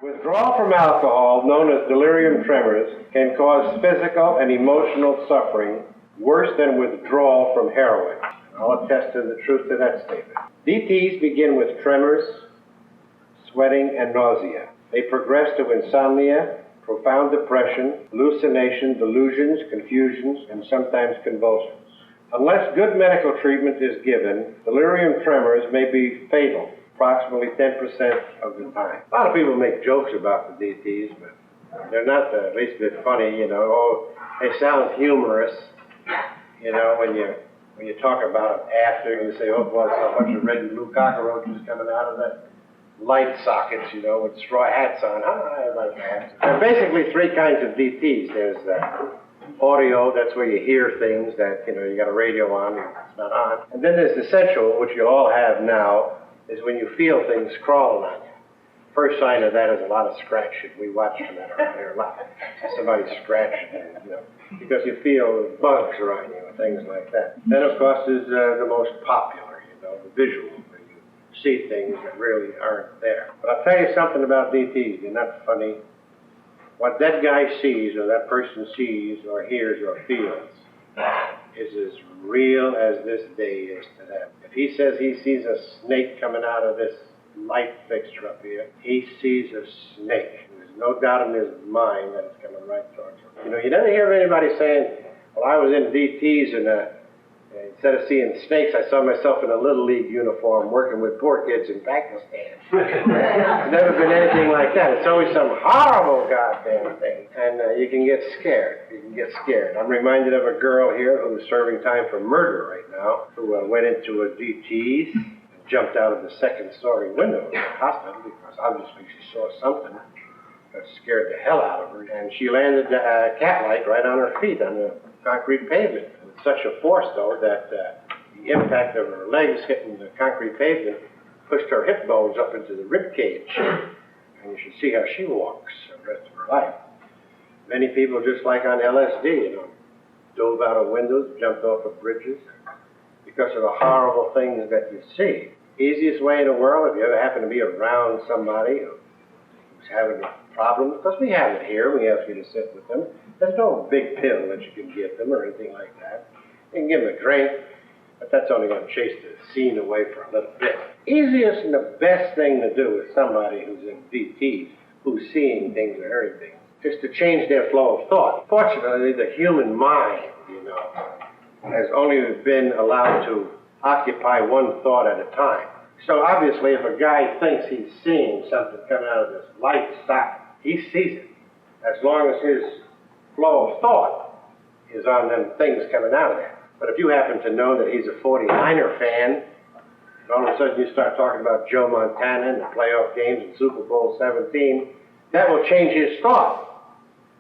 Withdrawal from alcohol, known as delirium tremens, can cause physical and emotional suffering worse than withdrawal from heroin. I'll attest to the truth of that statement. DTs begin with tremors, sweating, and nausea. They progress to insomnia, profound depression, hallucination, delusions, confusions, and sometimes convulsions. Unless good medical treatment is given, delirium tremens may be fatal approximately 10% of the time. A lot of people make jokes about the DTs, but they're not the least bit funny, you know. Oh, they sound humorous, you know, when you talk about them after, and you say, oh, well, it's a bunch of red and blue cockroaches coming out of that light sockets, you know, with straw hats on. I like that. There are basically three kinds of DTs. There's audio, that's where you hear things that, you know, you got a radio on and it's not on. And then there's the sensual, which you all have now, is when you feel things crawling on you. First sign of that is a lot of scratching. We watch them out there a lot. Somebody scratching, you know, because you feel bugs around you and things like that. Then, of course, is the most popular, you know, the visual, where you see things that really aren't there. But I'll tell you something about DTs. They're not funny. What that guy sees, or that person sees, or hears, or feels, is as real as this day is to them. If he says he sees a snake coming out of this light fixture up here, he sees a snake. There's no doubt in his mind that it's coming right towards him. You know, you never hear of anybody saying, well, I was in DTs and instead of seeing snakes, I saw myself in a Little League uniform working with poor kids in Pakistan. There's never been anything like that. It's always some horrible goddamn thing. And you can get scared. You can get scared. I'm reminded of a girl here who's serving time for murder right now, who went into a DTs and jumped out of the second-story window of the hospital because obviously she saw something that scared the hell out of her. And she landed cat-like right on her feet on the concrete pavement. Such a force, though, that the impact of her legs hitting the concrete pavement pushed her hip bones up into the rib cage. And you should see how she walks the rest of her life. Many people, just like on LSD, you know, dove out of windows, jumped off of bridges because of the horrible things that you see. Easiest way in the world, if you ever happen to be around somebody who's having a problem, because we have it here, we ask you to sit with them. There's no big pill that you can give them or anything like that. You can give them a drink, but that's only going to chase the scene away for a little bit. Easiest and the best thing to do with somebody who's in DTs, who's seeing things or hearing things, is to change their flow of thought. Fortunately, the human mind, you know, has only been allowed to occupy one thought at a time. So obviously, if a guy thinks he's seeing something coming out of this light socket, he sees it, as long as his flow of thought is on them things coming out of there. But if you happen to know that he's a 49er fan, and all of a sudden you start talking about Joe Montana and the playoff games and Super Bowl 17, that will change his thought.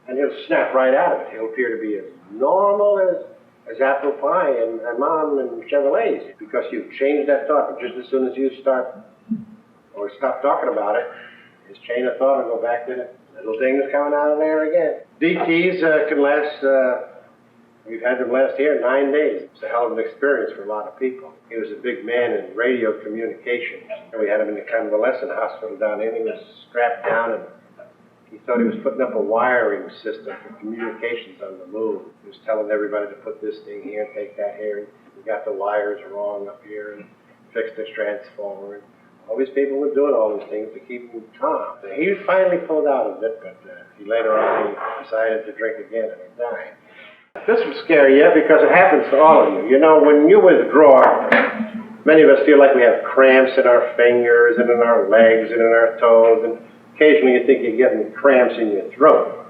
And he'll snap right out of it. He'll appear to be as normal as apple pie and mom and Chevrolets, because you've changed that thought. But just as soon as you start or stop talking about it, his chain of thought will go back to the little things coming out of there again. DTs can last, we've had them last here 9 days. It's a hell of an experience for a lot of people. He was a big man in radio communications. And we had him in the convalescent hospital down there, and he was strapped down, and he thought he was putting up a wiring system for communications on the moon. He was telling everybody to put this thing here and take that here, and we got the wires wrong up here, and fixed the transformer. All these people were doing all these things to keep him calm. He finally pulled out of it, but later on he decided to drink again and he died. This will scare you because it happens to all of you. You know, when you withdraw, many of us feel like we have cramps in our fingers and in our legs and in our toes, and occasionally you think you're getting cramps in your throat.